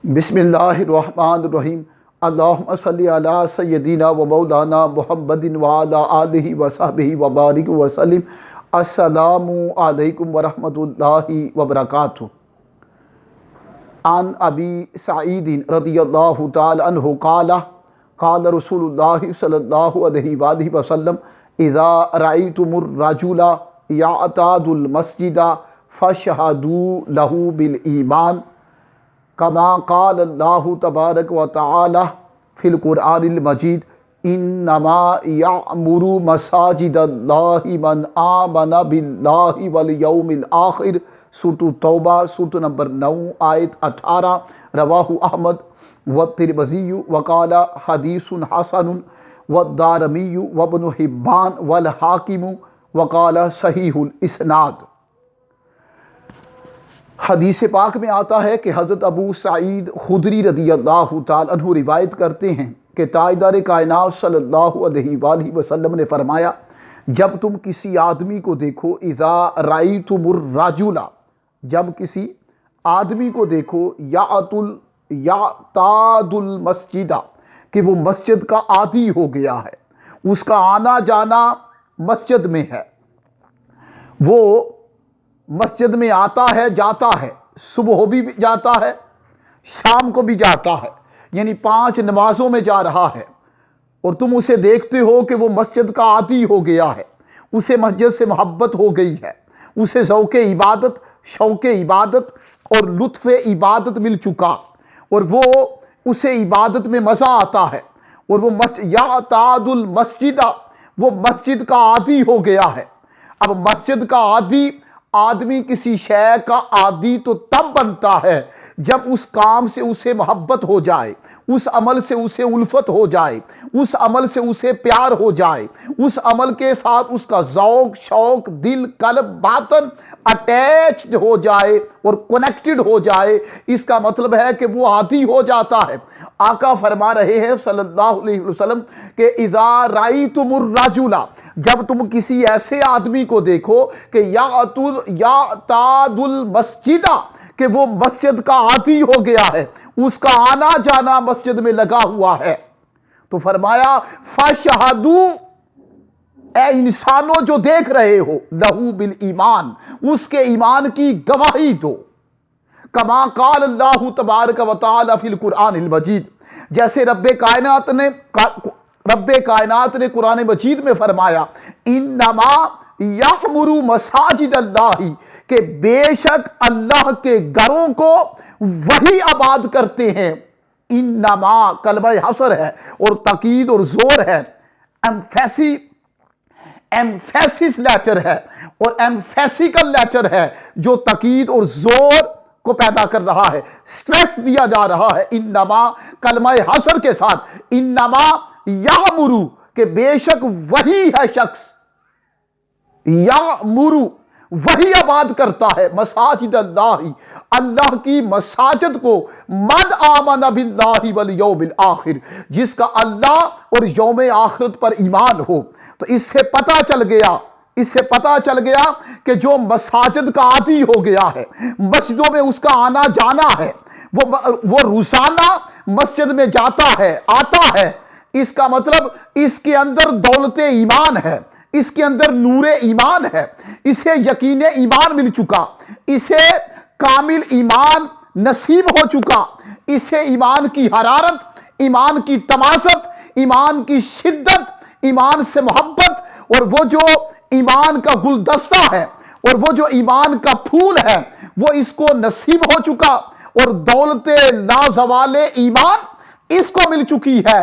بسم اللہ الرحمن الرحیم۔ اللہم صلی علی سیدنا و مولانا محمد وعلی آلہ وصحبہ وبارک وسلم۔ السلام علیکم ورحمۃ اللہ وبرکاتہ۔ عن ابی سعید رضی اللہ تعالی عنہ قال قال رسول اللہ صلی اللہ علیہ وآلہ وسلم اذا رأیتم الرجل یعتاد المسجد فاشہدوا لہ بالایمان کما قال اللہ تبارک و تعالی فی القرآن المجید انما یعمر مساجد اللہ من آمن باللہ والیوم الآخر۔ سورۃ توبہ سورۃ نمبر 9 آیت 18۔ رواہ احمد والترمذی وقال حدیث حسن والدارمی وابن حبان والحاکم وقال صحیح الاسناد۔ حدیث پاک میں آتا ہے کہ حضرت ابو سعید خدری رضی اللہ تعالیٰ عنہ روایت کرتے ہیں کہ تاجدار کائنات صلی اللہ علیہ وآلہ وسلم نے فرمایا، جب تم کسی آدمی کو دیکھو، اذا رأیتم الرجل، جب کسی آدمی کو دیکھو، یعتاد المسجد، کہ وہ مسجد کا عادی ہو گیا ہے، اس کا آنا جانا مسجد میں ہے، وہ مسجد میں آتا ہے جاتا ہے، صبح بھی جاتا ہے شام کو بھی جاتا ہے، یعنی 5 نمازوں میں جا رہا ہے، اور تم اسے دیکھتے ہو کہ وہ مسجد کا عادی ہو گیا ہے، اسے مسجد سے محبت ہو گئی ہے، اسے ذوق عبادت، شوق عبادت اور لطف عبادت مل چکا، اور وہ اسے عبادت میں مزہ آتا ہے، اور وہ یعتاد المسجد، وہ مسجد کا عادی ہو گیا ہے۔ اب مسجد کا عادی آدمی کسی شے کا عادی تو تب بنتا ہے جب اس کام سے اسے محبت ہو جائے، اس عمل سے اسے الفت ہو جائے، اس عمل سے اسے پیار ہو جائے، اس عمل کے ساتھ اس کا ذوق، شوق، دل، قلب، باطن اٹیچڈ ہو جائے اور کنیکٹڈ ہو جائے۔ اس کا مطلب ہے کہ وہ عادی ہو جاتا ہے۔ آقا فرما رہے ہیں صلی اللہ علیہ وسلم کہ اذا رأیتم الرجل، جب تم کسی ایسے آدمی کو دیکھو کہ یعتاد المسجد، کہ وہ مسجد کا عادی ہو گیا ہے، اس کا آنا جانا مسجد میں لگا ہوا ہے، تو فرمایا فاشہدوا، اے انسانوں جو دیکھ رہے ہو، لہو بالایمان، اس کے ایمان کی گواہی دو، کما قال اللہ تبارک و تعالی فی القرآن المجید، جیسے رب کائنات نے قرآن مجید میں فرمایا، انما یعمر مساجد اللہ، کہ بے شک اللہ کے گھروں کو وہی آباد کرتے ہیں۔ انما کلمہ حصر ہے اور تاکید اور زور ہے، ایمفیسس لیٹر ہے اور ایمفیسیکل لیٹر ہے جو تاکید اور زور کو پیدا کر رہا ہے، سٹریس دیا جا رہا ہے۔ انما کلمہ حصر کے ساتھ انما یعمر، کہ بے شک وہی ہے شخص، یعمر وہی آباد کرتا ہے، مساجد اللہ، اللہ کی مساجد کو، من آمن باللہ والیوم الآخر، جس کا اللہ اور یوم آخرت پر ایمان ہو۔ تو اس سے پتہ چل گیا کہ جو مساجد کا عادی ہو گیا ہے، مسجدوں میں اس کا آنا جانا ہے، وہ روزانہ مسجد میں جاتا ہے آتا ہے، اس کا مطلب اس کے اندر دولت ایمان ہے، اس کے اندر نور ایمان ہے، اسے یقین ایمان مل چکا، اسے کامل ایمان نصیب ہو چکا، اسے ایمان کی حرارت، ایمان کی تماست، ایمان کی شدت، ایمان سے محبت، اور وہ جو ایمان کا گلدستہ ہے اور وہ جو ایمان کا پھول ہے وہ اس کو نصیب ہو چکا، اور دولت لازوال ایمان اس کو مل چکی ہے۔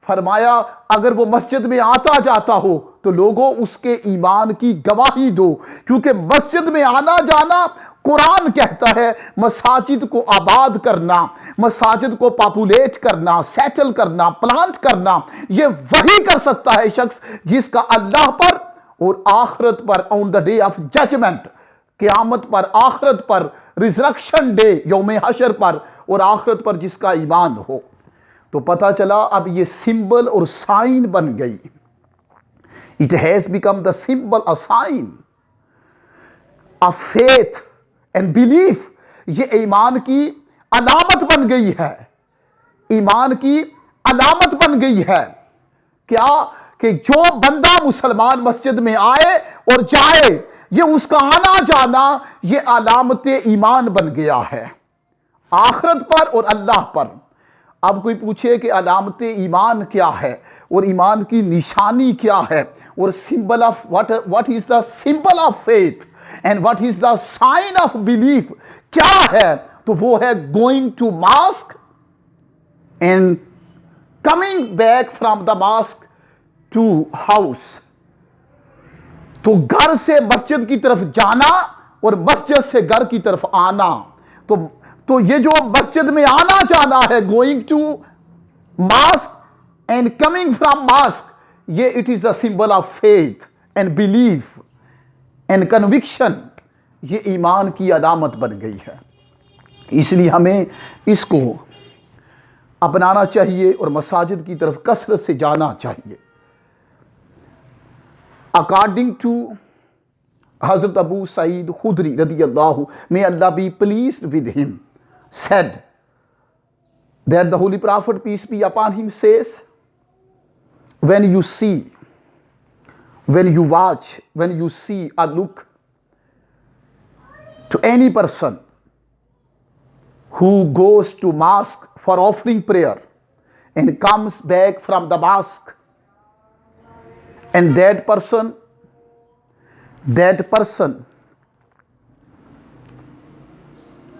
فرمایا اگر وہ مسجد میں آتا جاتا ہو تو لوگوں اس کے ایمان کی گواہی دو، کیونکہ مسجد میں آنا جانا، قرآن کہتا ہے مساجد کو آباد کرنا، مساجد کو پاپولیٹ کرنا، سیٹل کرنا، پلانٹ کرنا، یہ وہی کر سکتا ہے شخص جس کا اللہ پر اور آخرت پر، آن دا ڈے آف ججمنٹ، قیامت پر، آخرت پر، ریزرکشن ڈے، یوم حشر پر اور آخرت پر جس کا ایمان ہو۔ تو پتہ چلا اب یہ سمبل اور سائن بن گئی۔ It has become the symbol, a sign of faith and belief۔ یہ ایمان کی علامت بن گئی ہے، ایمان کی علامت بن گئی ہے۔ کیا کہ جو بندہ مسلمان مسجد میں آئے اور جائے، یہ اس کا آنا جانا یہ علامت ایمان بن گیا ہے، آخرت پر اور اللہ پر۔ اب کوئی پوچھے کہ علامت ایمان کیا ہے اور ایمان کی نشانی کیا ہے، اور symbol of what is the symbol of faith and what is the sign of belief کیا ہے، تو وہ ہے going to mosque and coming back from the mosque to house۔ تو گھر سے مسجد کی طرف جانا اور مسجد سے گھر کی طرف آنا، تو یہ جو مسجد میں آنا جانا ہے going to mosque and coming from mosque، یہ it is the symbol of faith and belief and conviction، یہ ایمان کی علامت بن گئی ہے۔ اس لیے ہمیں اس کو اپنانا چاہیے اور مساجد کی طرف کثرت سے جانا چاہیے۔ According to Hazrat Abu Sa'id Khudri رضی اللہ، may Allah be pleased with him, said that the Holy Prophet, peace be upon him, says, when you see, when you watch, when you see or look to any person who goes to mosque for offering prayer and comes back from the mosque, and that person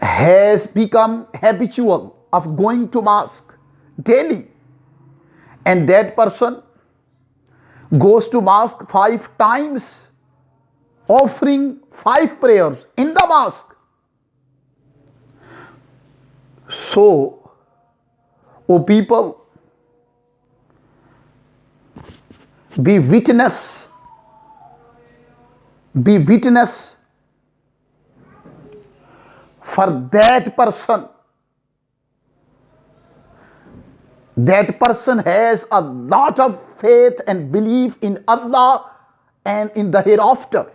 has become habitual of going to mosque daily, and that person goes to mosque 5 times, offering 5 prayers in the mosque. So, O people, be witness for that person. That person has a lot of faith and belief in Allah and in the hereafter.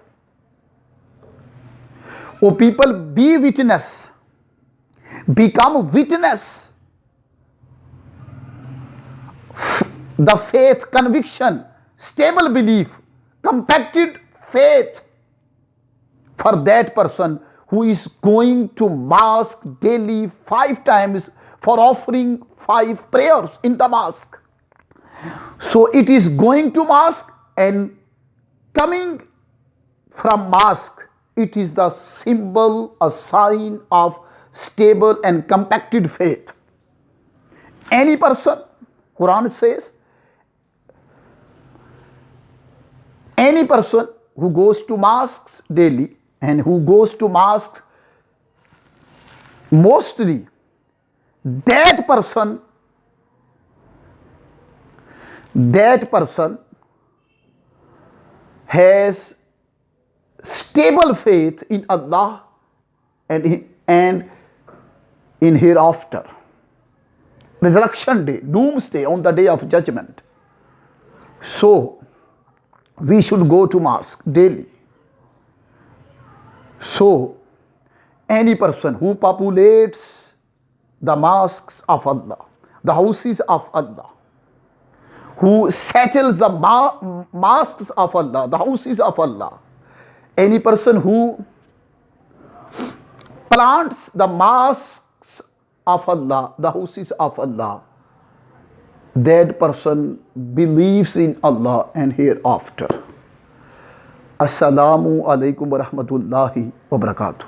O people, be witness, become witness, the faith, conviction, stable belief, compacted faith for that person who is going to mosque daily 5 times for offering 5 prayers in the mosque. So it is going to mosque and coming from mosque, it is the symbol, a sign of stable and compacted faith. Any person, Quran says, any person who goes to mosques daily and who goes to mosques mostly, that person has stable faith in Allah and in hereafter, resurrection day, doomsday, on the day of judgment. So we should go to mosque daily. So any person who populates the mosques of Allah, the houses of Allah, who settles the mosques of Allah, the houses of Allah, any person who plants the mosques of Allah, the houses of Allah, that person believes in Allah and hereafter. Assalamu alaikum wa rahmatullahi wa barakatuh.